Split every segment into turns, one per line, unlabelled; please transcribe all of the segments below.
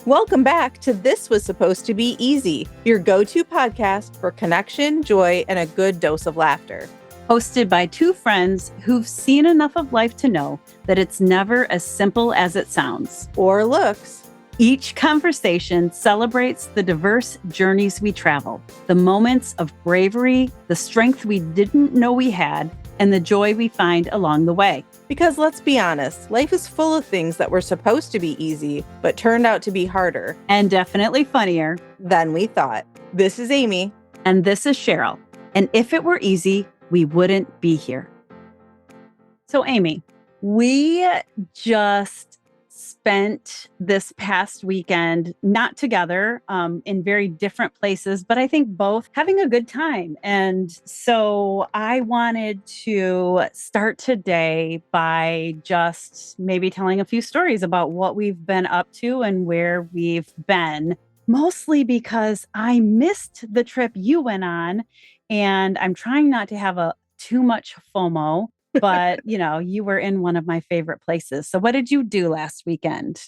Welcome back to This Was Supposed to Be Easy, your go-to podcast for connection, joy, and a good dose of laughter.
Hosted by two friends who've seen enough of life to know that it's never as simple as it sounds.
Or looks.
Each conversation celebrates the diverse journeys we travel, the moments of bravery, the strength we didn't know we had, and the joy we find along the way.
Because let's be honest, life is full of things that were supposed to be easy, but turned out to be harder.
And definitely funnier
than we thought. This is Amy.
And this is Cheryl. And if it were easy, we wouldn't be here. So Amy, we just spent this past weekend, not together, in very different places, but I think both having a good time. And so I wanted to start today by just maybe telling a few stories about what we've been up to and where we've been, mostly because I missed the trip you went on, and I'm trying not to have too much FOMO. But, you were in one of my favorite places. So what did you do last weekend?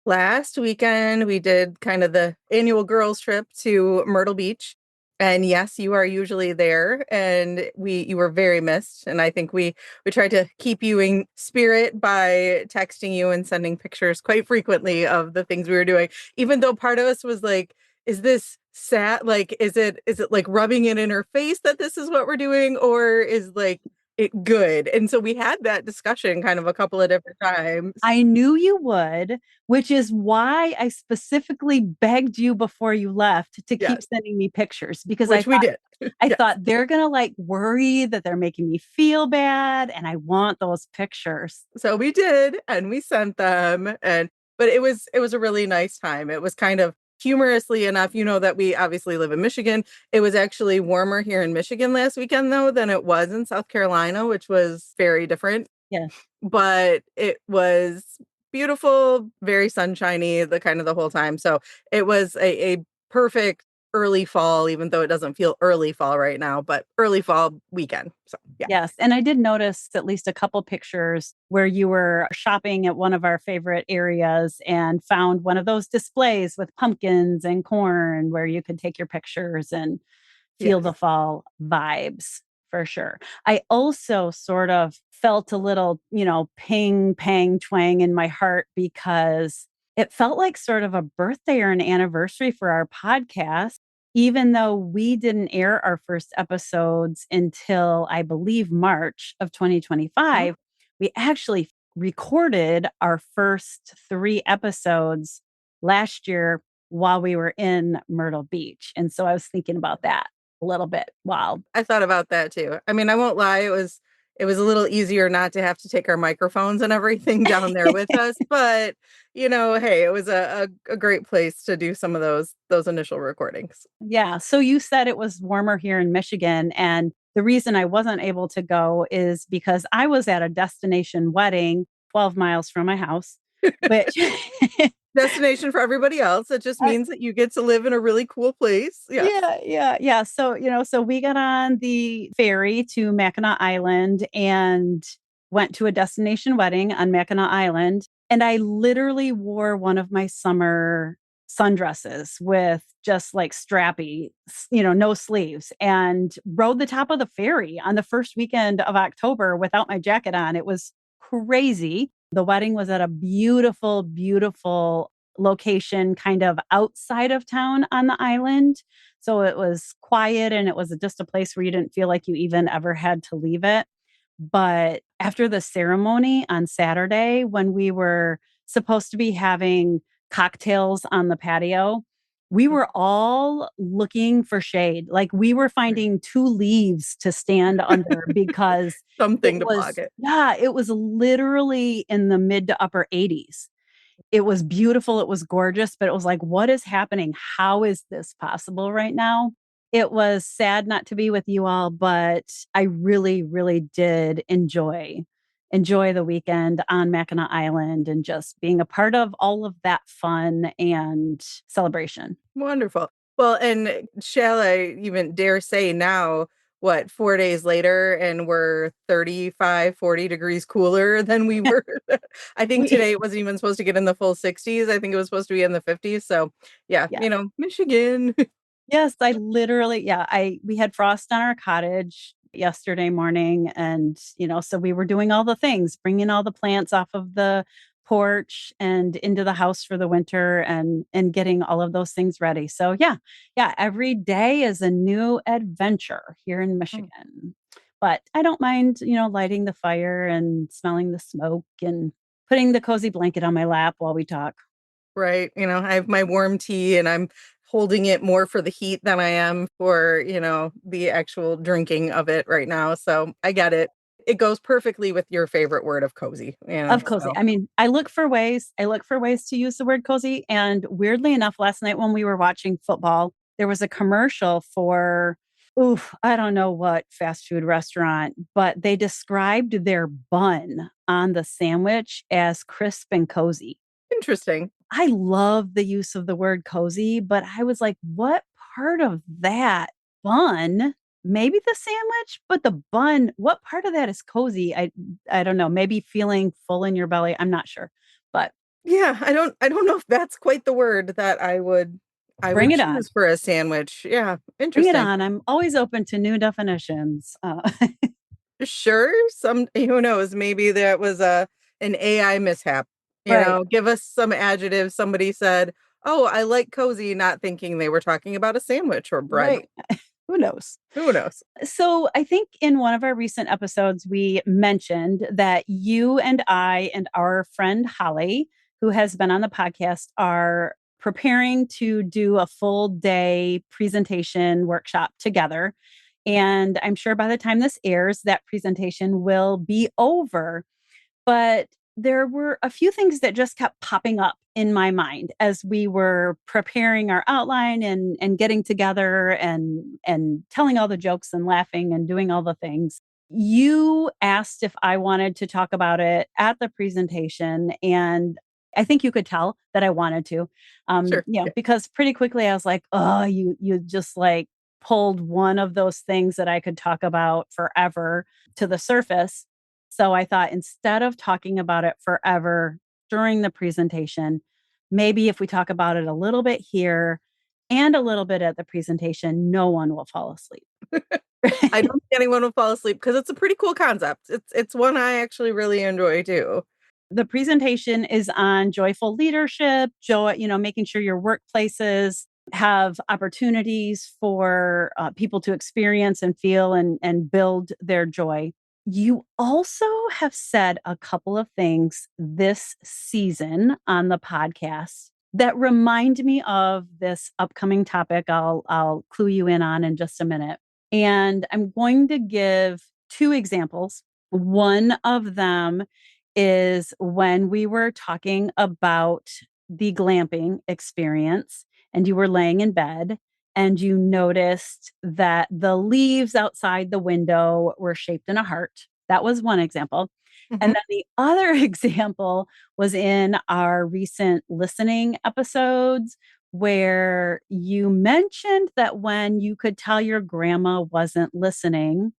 Last weekend, we did kind of the annual girls trip to Myrtle Beach. And yes, you are usually there. And you were very missed. And I think we tried to keep you in spirit by texting you and sending pictures quite frequently of the things we were doing, even though part of us was like, is this sad? Like, is it like rubbing it in her face that this is what we're doing? Or is like it good? And so we had that discussion kind of a couple of different times.
I knew you would, which is why I specifically begged you before you left to keep sending me pictures, because
we did.
I thought they're going to like worry that they're making me feel bad, and I want those pictures.
So we did, and we sent them, but it was a really nice time. It was kind of humorously enough, that we obviously live in Michigan. It was actually warmer here in Michigan last weekend, though, than it was in South Carolina, which was very different.
Yeah.
But it was beautiful, very sunshiny, the whole time. So it was a perfect early fall, even though it doesn't feel early fall right now, but early fall weekend. So yeah.
Yes. And I did notice at least a couple pictures where you were shopping at one of our favorite areas and found one of those displays with pumpkins and corn where you could take your pictures and feel the fall vibes, for sure. I also sort of felt a little, ping, pang, twang in my heart, because it felt like sort of a birthday or an anniversary for our podcast. Even though we didn't air our first episodes until, I believe, March of 2025, we actually recorded our first 3 episodes last year while we were in Myrtle Beach. And so I was thinking about that a little bit. Wow.
I thought about that too. I mean, I won't lie. It was a little easier not to have to take our microphones and everything down there with us. But, hey, it was a great place to do some of those initial recordings.
Yeah. So you said it was warmer here in Michigan. And the reason I wasn't able to go is because I was at a destination wedding 12 miles from my house, which
destination for everybody else. It just means that you get to live in a really cool place.
Yeah. So, so we got on the ferry to Mackinac Island and went to a destination wedding on Mackinac Island. And I literally wore one of my summer sundresses with just like strappy, no sleeves, and rode the top of the ferry on the first weekend of October without my jacket on. It was crazy. The wedding was at a beautiful, beautiful location kind of outside of town on the island. So it was quiet, and it was just a place where you didn't feel like you even ever had to leave it. But after the ceremony on Saturday, when we were supposed to be having cocktails on the patio, we were all looking for shade. Like we were finding 2 leaves to stand under because
something to block it.
Yeah, it was literally in the mid to upper 80s. It was beautiful. It was gorgeous, but it was like, what is happening? How is this possible right now? It was sad not to be with you all, but I really, really did enjoy the weekend on Mackinac Island and just being a part of all of that fun and celebration.
Wonderful. Well, and shall I even dare say now, what, 4 days later, and we're 35, 40 degrees cooler than we were. I think
We
today it wasn't even supposed to get in the full 60s. I think it was supposed to be in the 50s. So yeah,
yeah.
Michigan.
Yes, I literally we had frost on our cottage yesterday morning and, so we were doing all the things, bringing all the plants off of the porch and into the house for the winter and getting all of those things ready. So yeah. Yeah, every day is a new adventure here in
Oh,
Michigan. But I don't mind, lighting the fire and smelling the smoke and putting the cozy blanket on my lap while we talk.
right. I have my warm tea and I'm holding it more for the heat than I am for, the actual drinking of it right now. So I get it. It goes perfectly with your favorite word of cozy,
Of cozy.
so
I mean, I look for ways to use the word cozy, and weirdly enough, last night when we were watching football, there was a commercial for, oof, I don't know what fast food restaurant, but they described their bun on the sandwich as crisp and cozy.
interesting.
I love the use of the word cozy, but I was like, what part of that bun? Maybe the sandwich, but the bun, what part of that is cozy? I don't know. Maybe feeling full in your belly. I'm not sure. But
Yeah, I don't know if that's quite the word that I would
bring it on.
choose for a sandwich. Yeah,
Bring it
interesting.
on. I'm always open to new definitions.
Sure, who knows, maybe that was an AI mishap.
Right.
Give us some adjectives somebody said, "Oh, I like cozy," not thinking they were talking about a sandwich or bread.
Right. Who knows?
Who knows?
So I think in one of our recent episodes, we mentioned that you and I and our friend Holly, who has been on the podcast, are preparing to do a full day presentation workshop together. And I'm sure by the time this airs, that presentation will be over. But there were a few things that just kept popping up in my mind as we were preparing our outline and getting together and telling all the jokes and laughing and doing all the things. You asked if I wanted to talk about it at the presentation, and I think you could tell that I wanted to.
Sure. Yeah.
Because pretty quickly I was like, "Oh, you just like pulled one of those things that I could talk about forever to the surface." So I thought instead of talking about it forever during the presentation, maybe if we talk about it a little bit here and a little bit at the presentation, no one will fall asleep.
I don't think anyone will fall asleep because it's a pretty cool concept. It's one I actually really enjoy too.
The presentation is on joyful leadership, joy, making sure your workplaces have opportunities for people to experience and feel and build their joy. You also have said a couple of things this season on the podcast that remind me of this upcoming topic I'll clue you in just a minute. And I'm going to give two examples. One of them is when we were talking about the glamping experience and you were laying in bed and you noticed that the leaves outside the window were shaped in a heart. That was one example. And
Mhm.
then the other example was in our recent listening episodes where you mentioned that when you could tell your grandma wasn't listening,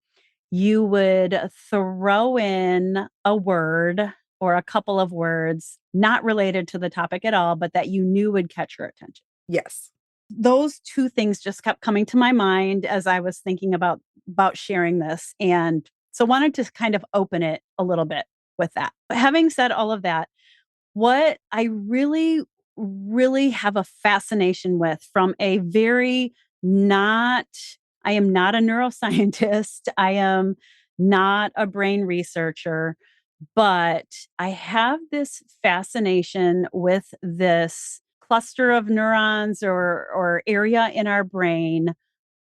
you would throw in a word or a couple of words not related to the topic at all, but that you knew would catch her attention.
Yes.
Those two things just kept coming to my mind as I was thinking about sharing this, and so wanted to kind of open it a little bit with that. But having said all of that, what I really, really have a fascination with from a very not, I am not a neuroscientist. I am not a brain researcher, but I have this fascination with this cluster of neurons or area in our brain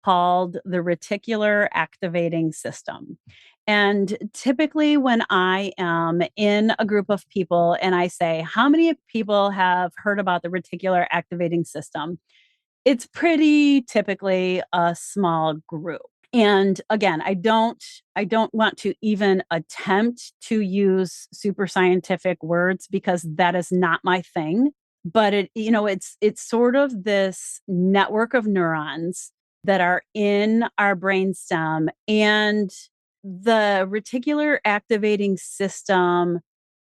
called the reticular activating system. And typically, when I am in a group of people and I say, how many people have heard about the reticular activating system? It's pretty typically a small group. And again, I don't want to even attempt to use super scientific words because that is not my thing. But it's sort of this network of neurons that are in our brainstem. And the reticular activating system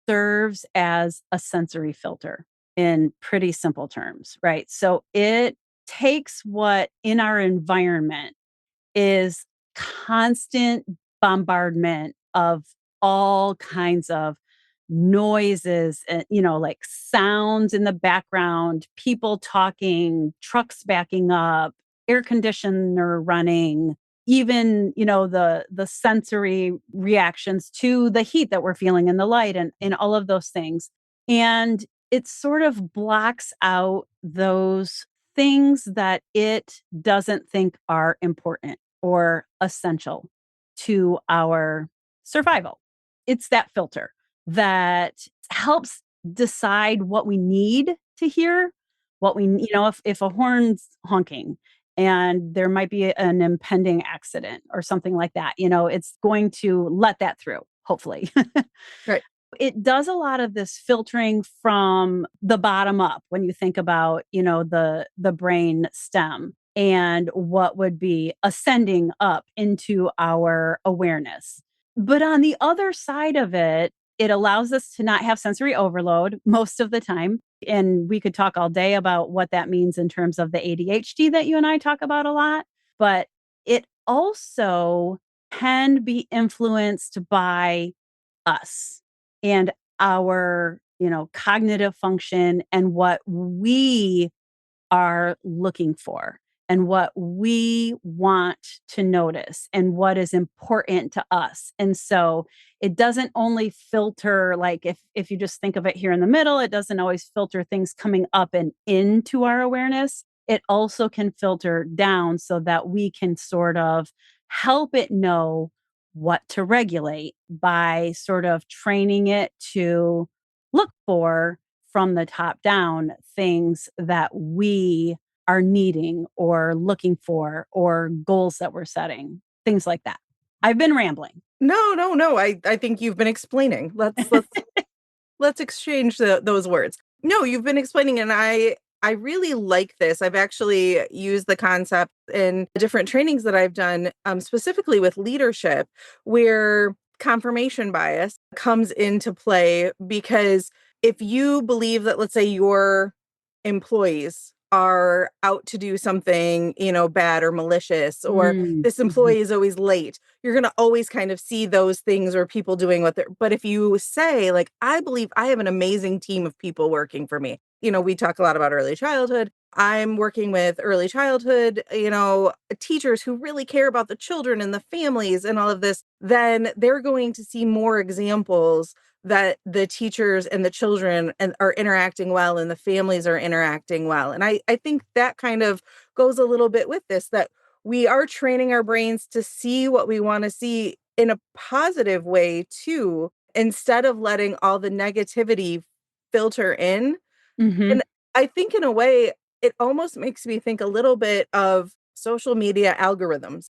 serves as a sensory filter in pretty simple terms, right? So it takes what in our environment is constant bombardment of all kinds of noises and like sounds in the background, people talking, trucks backing up, air conditioner running, even the sensory reactions to the heat that we're feeling in the light and all of those things. And it sort of blocks out those things that it doesn't think are important or essential to our survival. It's that filter that helps decide what we need to hear, what we, if a horn's honking and there might be an impending accident or something like that, it's going to let that through, hopefully.
Right.
It does a lot of this filtering from the bottom up when you think about, the brain stem and what would be ascending up into our awareness. But on the other side of it, it allows us to not have sensory overload most of the time. And we could talk all day about what that means in terms of the ADHD that you and I talk about a lot. But it also can be influenced by us and our, cognitive function and what we are looking for and what we want to notice and what is important to us. And so it doesn't only filter, like if you just think of it here in the middle, it doesn't always filter things coming up and into our awareness. It also can filter down so that we can sort of help it know what to regulate by sort of training it to look for from the top down things that we are needing or looking for or goals that we're setting, things like that. I've been rambling.
No, no, no. I think you've been explaining. Let's exchange those words. No, you've been explaining, and I really like this. I've actually used the concept in different trainings that I've done, specifically with leadership, where confirmation bias comes into play because if you believe that, let's say, your employees are out to do something, bad or malicious, or
Mm,
this
mhm,
employee is always late, you're going to always kind of see those things or people doing what they're, but if you say, like, I believe I have an amazing team of people working for me. We talk a lot about early childhood. I'm working with early childhood, teachers who really care about the children and the families and all of this, then they're going to see more examples that the teachers and the children are interacting well and the families are interacting well. And I think that kind of goes a little bit with this, that we are training our brains to see what we want to see in a positive way too, instead of letting all the negativity filter in.
mhm.
And I think in a way, it almost makes me think a little bit of social media algorithms.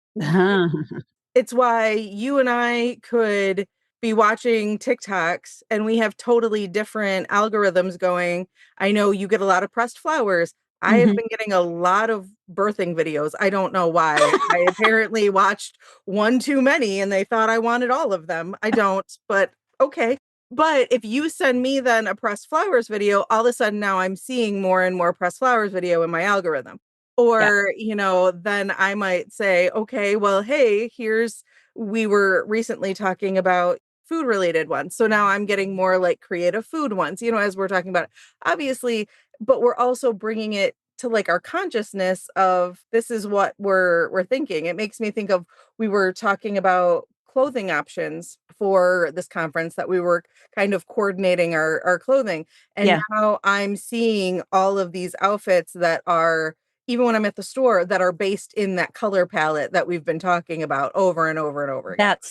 It's why you and I could be watching TikToks and we have totally different algorithms going. I know you get a lot of pressed flowers. I have
Mhm.
been getting a lot of birthing videos. I don't know why. I apparently watched one too many and they thought I wanted all of them. I don't, but okay. But if you send me then a pressed flowers video, all of a sudden now I'm seeing more and more pressed flowers video in my algorithm.
Yeah,
Or, then I might say, okay, well, hey, we were recently talking about food related ones. So now I'm getting more like creative food ones, as we're talking about it. Obviously, but we're also bringing it to like our consciousness of this is what we're thinking. It makes me think of, we were talking about clothing options for this conference, that we were kind of coordinating our clothing. And
yeah.
now I'm seeing all of these outfits that are, even when I'm at the store, that are based in that color palette that we've been talking about over and over and over again.
That's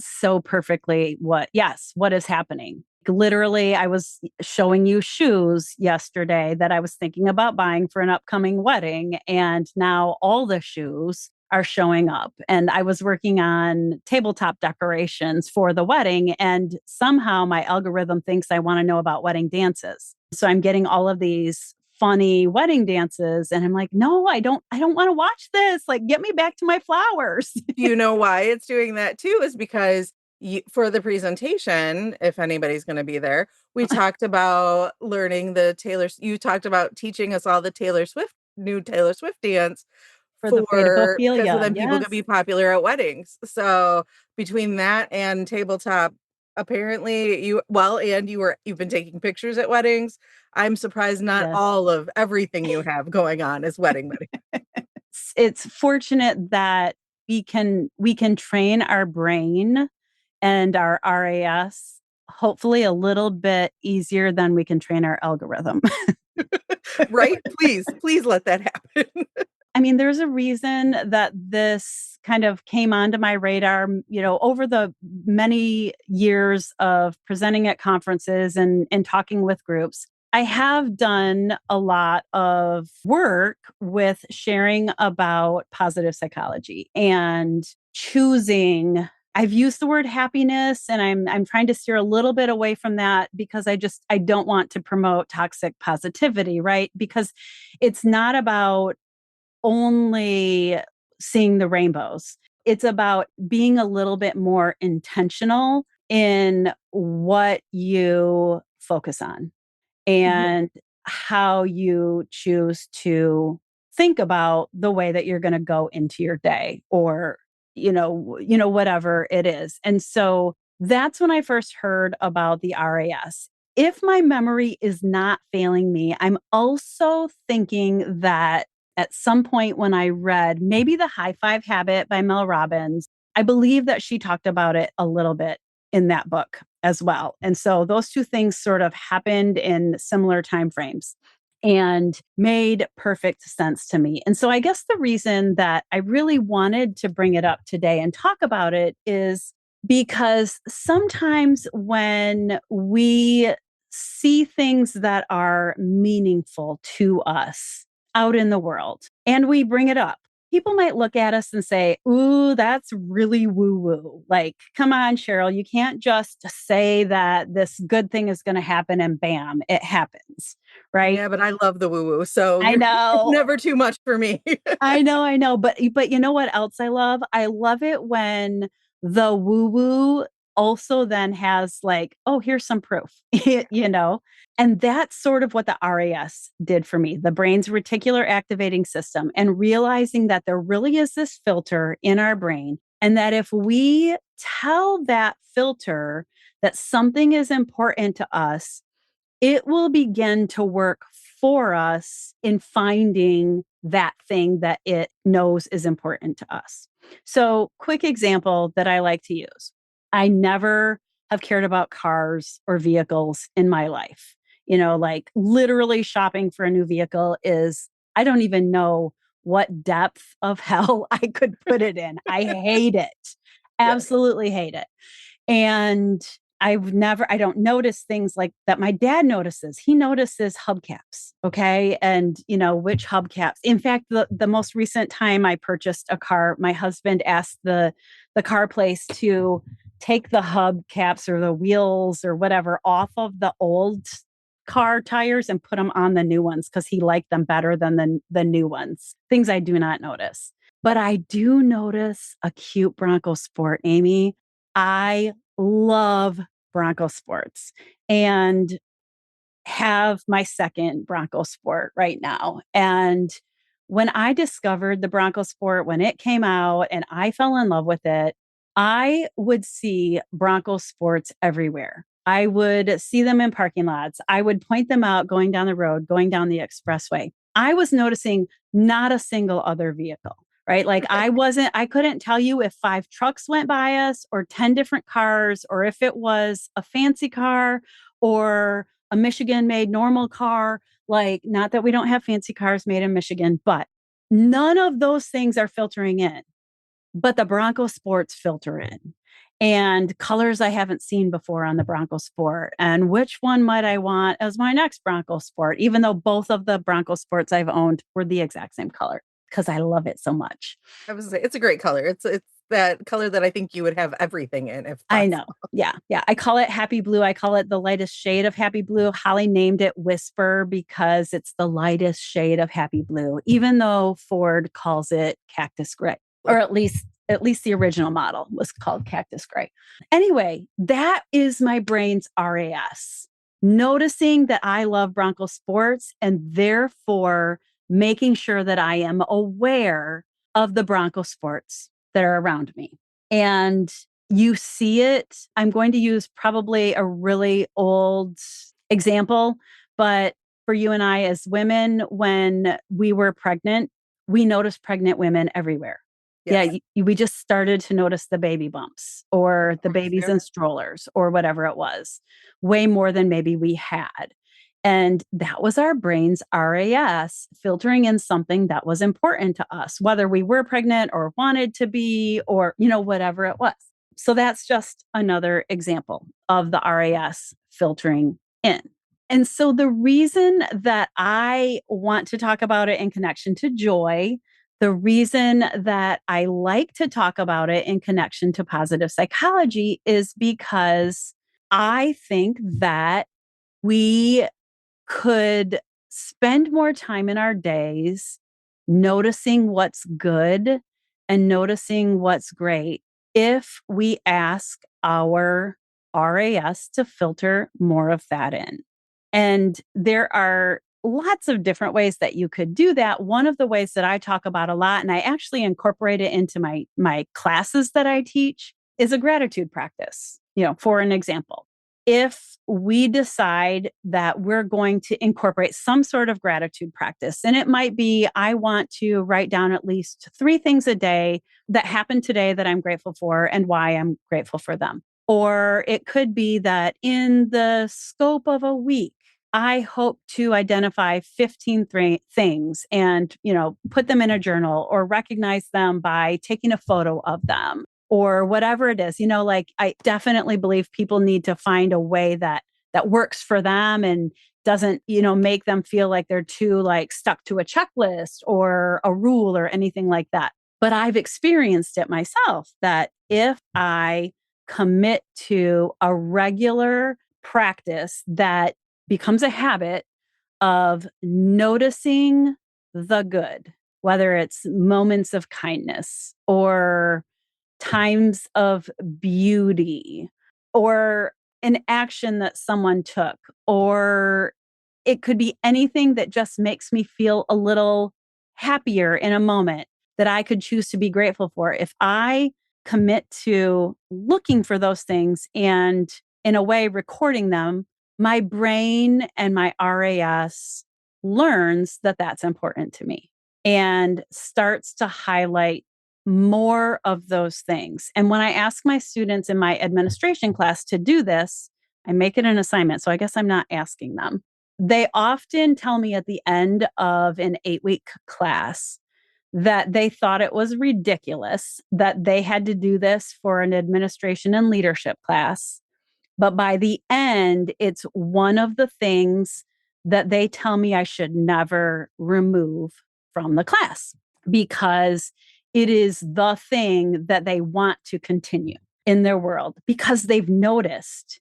so perfectly what is happening. Literally, I was showing you shoes yesterday that I was thinking about buying for an upcoming wedding, and now all the shoes are showing up. And I was working on tabletop decorations for the wedding, and somehow my algorithm thinks I want to know about wedding dances. So I'm getting all of these funny wedding dances. And I'm like, no, I don't want to watch this. Like, get me back to my flowers.
You know why it's doing that too is because for the presentation, if anybody's going to be there, we talked about learning the you talked about teaching us all the new Taylor Swift dance
For the fate of
because
Ophelia.
then people could
Yes.
be popular at weddings. So between that and tabletop, apparently you've been taking pictures at weddings. I'm surprised not
Yes.
all of everything you have going on is wedding.
It's fortunate that we can train our brain and our RAS hopefully a little bit easier than we can train our algorithm.
Right? Please let that happen.
I mean, there's a reason that this kind of came onto my radar, over the many years of presenting at conferences and talking with groups. I have done a lot of work with sharing about positive psychology and choosing. I've used the word happiness, and I'm trying to steer a little bit away from that because I don't want to promote toxic positivity, right? Because it's not about only seeing the rainbows. It's about being a little bit more intentional in what you focus on
Yeah.
and how you choose to think about the way that you're going to go into your day or whatever it is. And so that's when I first heard about the RAS. If my memory is not failing me, I'm also thinking that at some point when I read maybe The High Five Habit by Mel Robbins, I believe that she talked about it a little bit in that book as well. And so those two things sort of happened in similar time frames and made perfect sense to me. And so I guess the reason that I really wanted to bring it up today and talk about it is because sometimes when we see things that are meaningful to us out in the world and we bring it up, people might look at us and say, ooh, that's really woo woo. Like, come on, Cheryl, you can't just say that this good thing is going to happen and bam, it happens. Right.
Yeah, but I love the woo woo. So
I
it's
know.
never too much for me.
I know. But you know what else I love? I love it when the woo woo also then has like, oh, here's some proof, you know? And that's sort of what the RAS did for me, the brain's reticular activating system, and realizing that there really is this filter in our brain. And that if we tell that filter that something is important to us, it will begin to work for us in finding that thing that it knows is important to us. So, quick example that I like to use. I never have cared about cars or vehicles in my life. Like literally shopping for a new vehicle is, I don't even know what depth of hell I could put it in. I hate it.
Yeah.
Absolutely hate it. And I don't notice things like that my dad notices. He notices hubcaps. Okay. And, which hubcaps. In fact, the most recent time I purchased a car, my husband asked the car place to take the hubcaps or the wheels or whatever off of the old car tires and put them on the new ones because he liked them better than the new ones. Things I do not notice. But I do notice a cute Bronco Sport, Amy. I love Bronco Sports and have my second Bronco Sport right now. And when I discovered the Bronco Sport, when it came out and I fell in love with it, I would see Bronco Sports everywhere. I would see them in parking lots. I would point them out going down the road, going down the expressway. I was noticing not a single other vehicle, right? Like I couldn't tell you if 5 trucks went by us or 10 different cars, or if it was a fancy car or a Michigan made normal car. Like, not that we don't have fancy cars made in Michigan, but none of those things are filtering in. But the Bronco Sports filter in, and colors I haven't seen before on the Bronco Sport. And which one might I want as my next Bronco Sport, even though both of the Bronco Sports I've owned were the exact same color because I love it so much.
I was say it's a great color. It's that color that I think you would have everything in if
I know.
possible.
Yeah. Yeah. I call it happy blue. I call it the lightest shade of happy blue. Holly named it Whisper because it's the lightest shade of happy blue, even though Ford calls it cactus gray, or at least the original model was called cactus gray. Anyway, that is my brain's RAS. Noticing that I love Bronco sports and therefore making sure that I am aware of the Bronco sports that are around me. And you see it. I'm going to use probably a really old example, but for you and I as women, when we were pregnant, we noticed pregnant women everywhere. Yeah,
Yes.
we just started to notice the baby bumps or the babies in
Fair.
strollers or whatever it was, way more than maybe we had. And that was our brain's RAS filtering in something that was important to us, whether we were pregnant or wanted to be, or, whatever it was. So that's just another example of the RAS filtering in. And so the reason that I want to talk about it in connection to joy, the reason that I like to talk about it in connection to positive psychology is because I think that we could spend more time in our days noticing what's good and noticing what's great if we ask our RAS to filter more of that in. And there are lots of different ways that you could do that. One of the ways that I talk about a lot, and I actually incorporate it into my classes that I teach, is a gratitude practice. For an example, if we decide that we're going to incorporate some sort of gratitude practice, and it might be, I want to write down at least 3 things a day that happened today that I'm grateful for and why I'm grateful for them. Or it could be that in the scope of a week, I hope to identify 15 things and, put them in a journal or recognize them by taking a photo of them or whatever it is. Like, I definitely believe people need to find a way that works for them and doesn't, make them feel like they're too like stuck to a checklist or a rule or anything like that. But I've experienced it myself that if I commit to a regular practice that becomes a habit of noticing the good, whether it's moments of kindness or times of beauty or an action that someone took, or it could be anything that just makes me feel a little happier in a moment that I could choose to be grateful for. If I commit to looking for those things and in a way recording them, my brain and my RAS learns that that's important to me and starts to highlight more of those things. And when I ask my students in my administration class to do this, I make it an assignment. So I guess I'm not asking them. They often tell me at the end of an 8-week class that they thought it was ridiculous that they had to do this for an administration and leadership class. But by the end, it's one of the things that they tell me I should never remove from the class because it is the thing that they want to continue in their world because they've noticed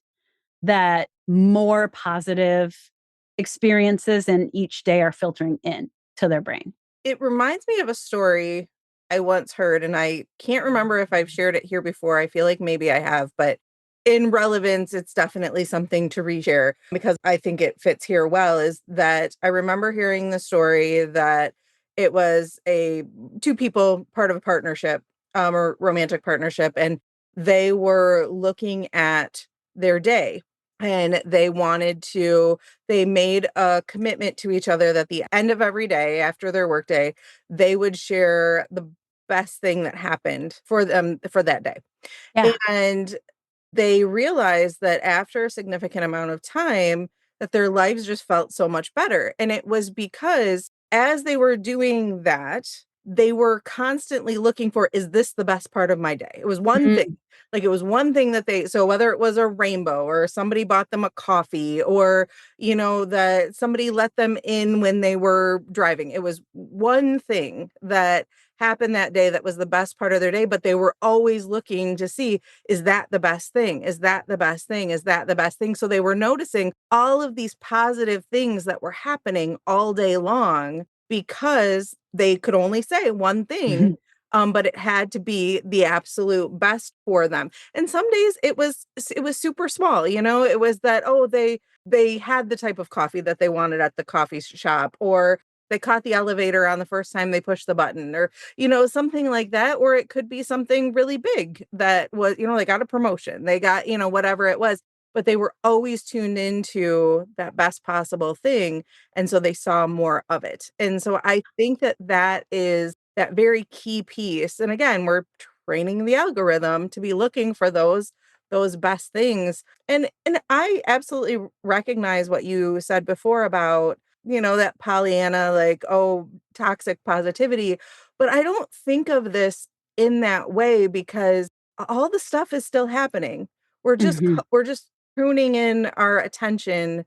that more positive experiences in each day are filtering in to their brain.
It reminds me of a story I once heard, and I can't remember if I've shared it here before. I feel like maybe I have, but in relevance, it's definitely something to reshare because I think it fits here well. Is that I remember hearing the story that it was a two people part of a partnership, or romantic partnership, and they were looking at their day and they made a commitment to each other that the end of every day after their workday, they would share the best thing that happened for them for that day.
Yeah.
And they realized that after a significant amount of time, that their lives just felt so much better. And it was because as they were doing that, they were constantly looking for, is this the best part of my day? It was one thing.
Mm.
Like it was one thing that they, so whether it was a rainbow or somebody bought them a coffee or, that somebody let them in when they were driving, it was one thing that happened that day that was the best part of their day, but they were always looking to see, is that the best thing? Is that the best thing? Is that the best thing? So they were noticing all of these positive things that were happening all day long because they could only say one thing, but it had to be the absolute best for them. And some days it was super small, it was that, oh, they had the type of coffee that they wanted at the coffee shop, or they caught the elevator on the first time they pushed the button, or something like that. Or it could be something really big that was, they got a promotion, they got, whatever it was, but they were always tuned into that best possible thing, and so they saw more of it. And so I think that that is that very key piece. And again, we're training the algorithm to be looking for those best things. And I absolutely recognize what you said before about, that Pollyanna, like, oh, toxic positivity. But I don't think of this in that way, because all the stuff is still happening.
Mhm.
We're just tuning in our attention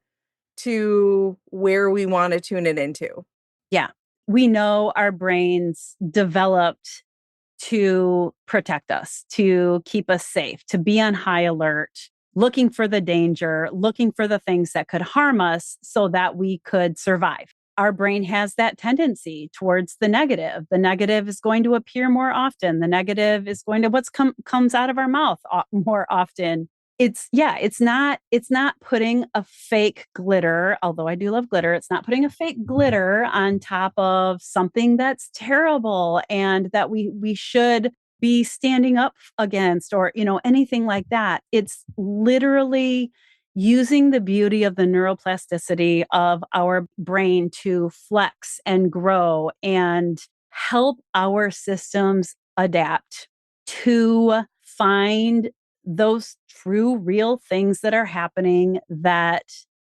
to where we want to tune it into.
Yeah. We know our brains developed to protect us, to keep us safe, to be on high alert, looking for the danger, looking for the things that could harm us so that we could survive. Our brain has that tendency towards the negative. The negative is going to appear more often. The negative is going to comes out of our mouth more often. It's not putting a fake glitter, although I do love glitter. It's not putting a fake glitter on top of something that's terrible and that we should be standing up against, or anything like that. It's literally using the beauty of the neuroplasticity of our brain to flex and grow and help our systems adapt to find those true, real things that are happening that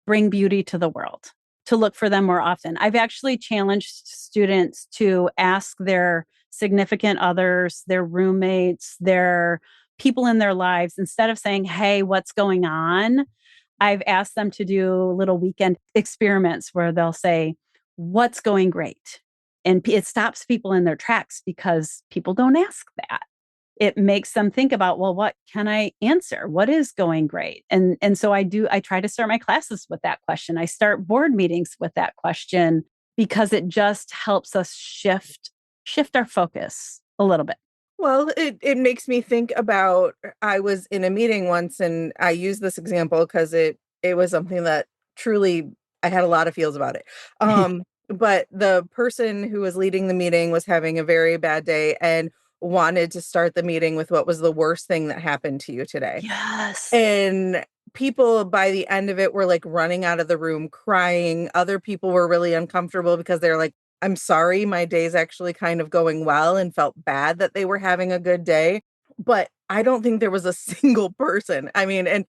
bring beauty to the world, to look for them more often. I've actually challenged students to ask their significant others, their roommates, their people in their lives, instead of saying, "Hey, what's going on?" I've asked them to do little weekend experiments where they'll say, "What's going great?" And it stops people in their tracks because people don't ask that. It makes them think about, well, what can I answer? What is going great? And so I try to start my classes with that question. I start board meetings with that question because it just helps us shift our focus a little bit.
Well, it makes me think about, I was in a meeting once and I used this example because it was something that truly I had a lot of feels about it. But the person who was leading the meeting was having a very bad day and wanted to start the meeting with, what was the worst thing that happened to you today?
Yes.
And people by the end of it were like running out of the room crying. Other people were really uncomfortable because they're like, I'm sorry, my day's actually kind of going well, and felt bad that they were having a good day. But I don't think there was a single person. I mean, and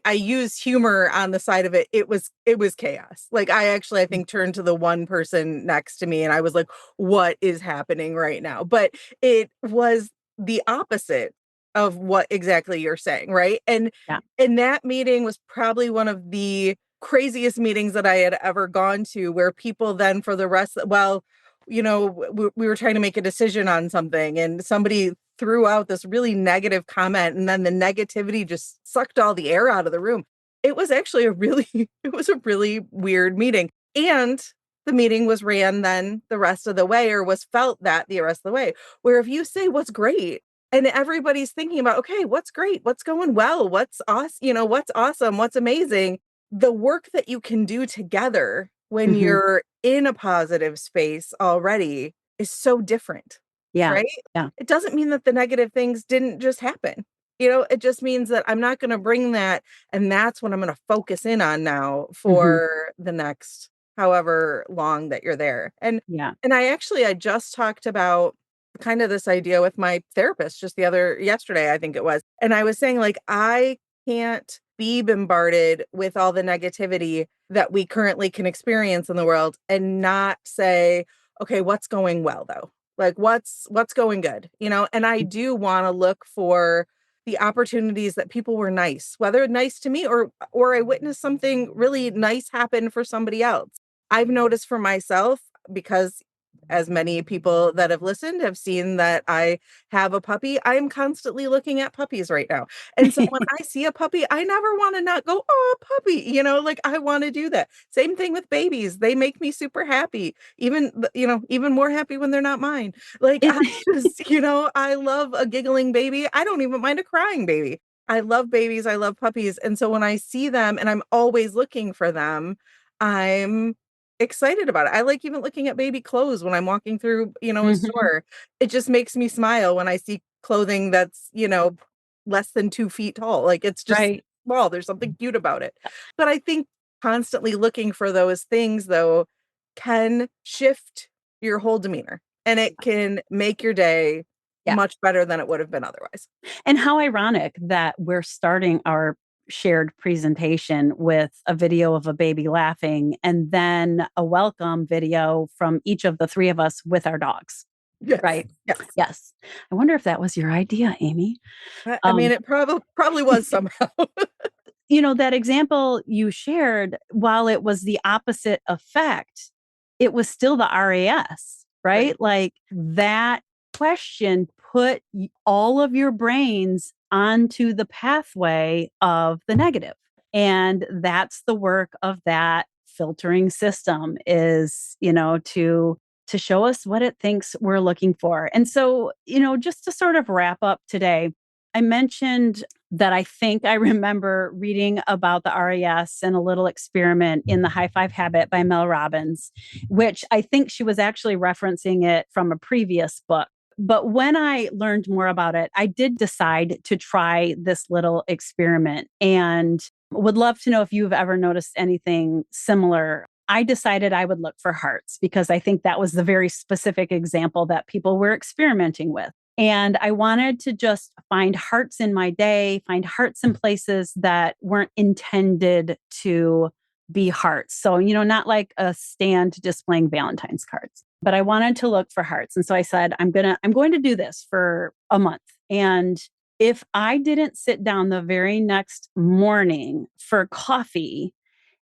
I use humor on the side of it. It was chaos. Like I think turned to the one person next to me and I was like, what is happening right now? But it was the opposite of what exactly you're saying, right?
Yeah.
And that meeting was probably one of the craziest meetings that I had ever gone to, where people then for the rest, well, we were trying to make a decision on something and somebody threw out this really negative comment, and then the negativity just sucked all the air out of the room. It was actually a really it was a really weird meeting. And the meeting was ran then the rest of the way, or was felt that the rest of the way. Where if you say what's great, and everybody's thinking about, okay, what's great, what's going well, what's awesome, what's awesome, what's amazing, the work that you can do together when
Mhm.
you're in a positive space already is so different,
Yeah.
right?
Yeah.
It doesn't mean that the negative things didn't just happen. It just means that I'm not going to bring that, and that's what I'm going to focus in on now
Mhm.
for the next however long that you're there.
Yeah.
And I just talked about kind of this idea with my therapist just yesterday, I think it was. And I was saying, like, I can't be bombarded with all the negativity that we currently can experience in the world and not say, okay, what's going well though? Like what's going good, you know? And I do want to look for the opportunities that people were nice, whether nice to me or I witnessed something really nice happen for somebody else. I've noticed for myself because as many people that have listened have seen that I have a puppy, I am constantly looking at puppies right now. And so when I see a puppy, I never want to not go, oh, puppy, you know, like I want to do that. Same thing with babies. They make me super happy, even, you know, even more happy when they're not mine. Like
It
I just, you know, I love a giggling baby. I don't even mind a crying baby. I love babies. I love puppies. And so when I see them and I'm always looking for them, I'm excited about it. I like even looking at baby clothes when I'm walking through, you know, a
Mhm.
store. It just makes me smile when I see clothing that's, you know, less than 2 feet tall. Like it's just
Right.
small. There's something cute about it. But I think constantly looking for those things though can shift your whole demeanor and it can make your day
Yeah.
much better than it would have been otherwise.
And how ironic that we're starting our shared presentation with a video of a baby laughing and then a welcome video from each of the three of us with our dogs.
Yes.
Right.
Yes.
Yes. I wonder if that was your idea, Amy.
I mean,
Um,
it probably was somehow.
that example you shared, while it was the opposite effect, it was still the RAS,
Right.
right? Like that question put all of your brains onto the pathway of the negative. And that's the work of that filtering system is, to show us what it thinks we're looking for. And so, just to sort of wrap up today, I mentioned that I think I remember reading about the RAS and a little experiment in The High Five Habit by Mel Robbins, which I think she was actually referencing it from a previous book. But when I learned more about it, I did decide to try this little experiment and would love to know if you've ever noticed anything similar. I decided I would look for hearts because I think that was the very specific example that people were experimenting with. And I wanted to just find hearts in my day, find hearts in places that weren't intended to be hearts. So, not like a stand displaying Valentine's cards, but I wanted to look for hearts. And so I said, I'm going to do this for a month. And if I didn't sit down the very next morning for coffee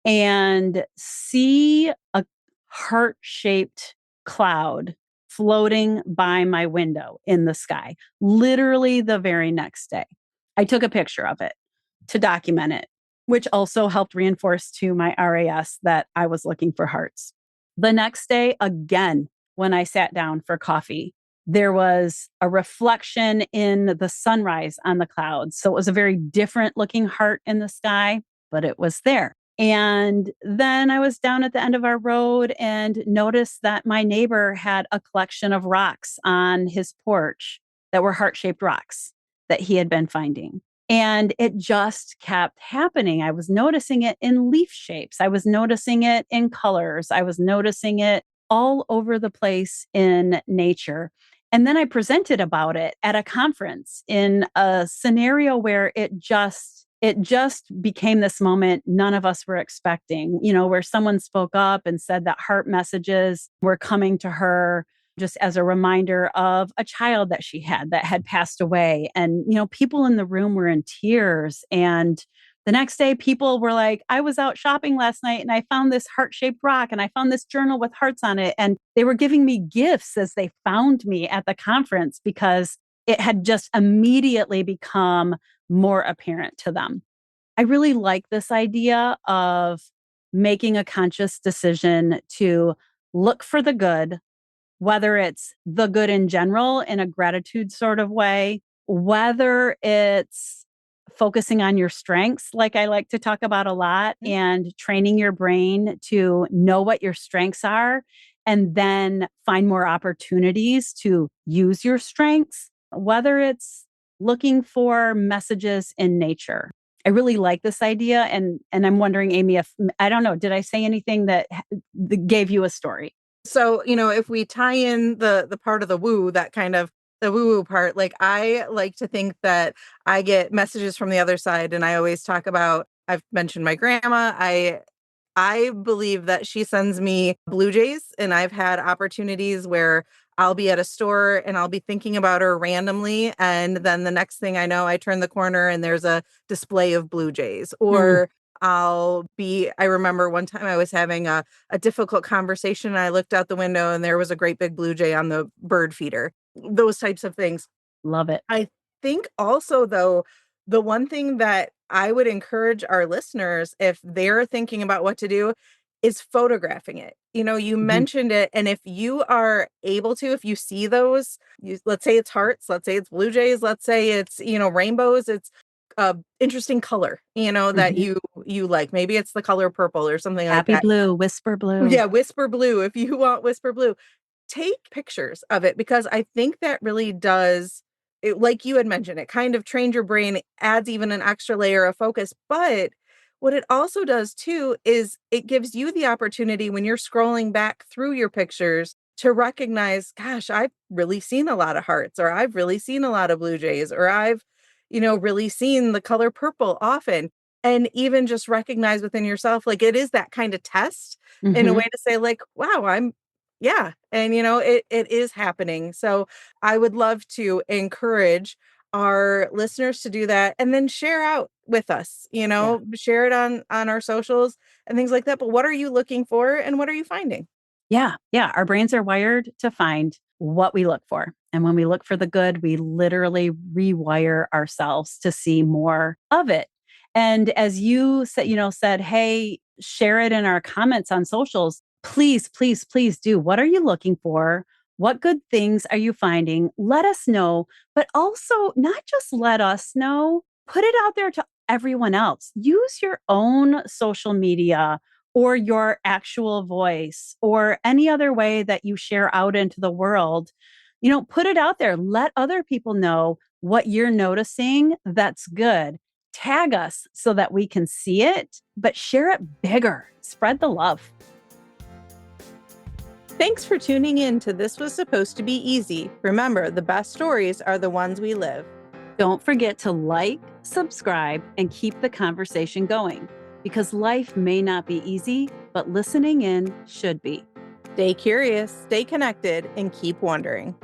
and see a heart shaped cloud floating by my window in the sky, literally the very next day. I took a picture of it to document it, which also helped reinforce to my RAS that I was looking for hearts. The next day, again, when I sat down for coffee, there was a reflection in the sunrise on the clouds. So it was a very different looking heart in the sky, but it was there. And then I was down at the end of our road and noticed that my neighbor had a collection of rocks on his porch that were heart shaped rocks that he had been finding. And it just kept happening. I was noticing it in leaf shapes. I was noticing it in colors. I was noticing it all over the place in nature. And then I presented about it at a conference in a scenario where it just became this moment none of us were expecting, where someone spoke up and said that heart messages were coming to her just as a reminder of a child that she had that had passed away. And, people in the room were in tears. And the next day, people were like, I was out shopping last night and I found this heart shaped rock and I found this journal with hearts on it. And they were giving me gifts as they found me at the conference because it had just immediately become more apparent to them. I really like this idea of making a conscious decision to look for the good, whether it's the good in general in a gratitude sort of way, whether it's focusing on your strengths, like I like to talk about a lot, and training your brain to know what your strengths are, and then find more opportunities to use your strengths, whether it's looking for messages in nature. I really like this idea. And I'm wondering, Amy, if I don't know, did I say anything that gave you a story?
So, you know, if we tie in the part of the woo, that kind of the woo woo part, like I like to think that I get messages from the other side and I always talk about I've mentioned my grandma. I believe that she sends me blue jays and I've had opportunities where I'll be at a store and I'll be thinking about her randomly. And then the next thing I know, I turn the corner and there's a display of blue jays.
Mm,
Or I remember one time I was having a difficult conversation. And I looked out the window and there was a great big blue jay on the bird feeder. Those types of things.
love it.
I think also, though, the one thing that I would encourage our listeners, if they're thinking about what to do, is photographing it. You
Mhm,
mentioned it, and if you are able to, if you see those, let's say it's hearts, let's say it's blue jays, let's say it's, rainbows, it's interesting color, that
mhm.
you like. Maybe it's the color purple or something like
Happy
that.
blue, whisper blue.
Yeah, whisper blue. If you want whisper blue, take pictures of it because I think that really does it, like you had mentioned, it kind of trains your brain, adds even an extra layer of focus. But what it also does too is it gives you the opportunity when you're scrolling back through your pictures to recognize, gosh, I've really seen a lot of hearts, or I've really seen a lot of blue jays, or I've, really seen the color purple often. And even just recognize within yourself, like it is that kind of test in a way
Mhm.
to say, like, wow, yeah, and it is happening. So I would love to encourage our listeners to do that and then share out with us,
Yeah.
share it on our socials and things like that. But what are you looking for and what are you finding?
Yeah, yeah, our brains are wired to find what we look for, and when we look for the good, we literally rewire ourselves to see more of it. And as you said, "Hey, share it in our comments on socials." Please, please, please do. What are you looking for? What good things are you finding? Let us know, but also not just let us know, put it out there to everyone else. Use your own social media or your actual voice or any other way that you share out into the world. Put it out there. Let other people know what you're noticing that's good. Tag us so that we can see it, but share it bigger. Spread the love.
Thanks for tuning in to This Was Supposed to Be Easy. Remember, the best stories are the ones we live.
Don't forget to like, subscribe, and keep the conversation going because life may not be easy, but listening in should be.
Stay curious, stay connected, and keep wondering.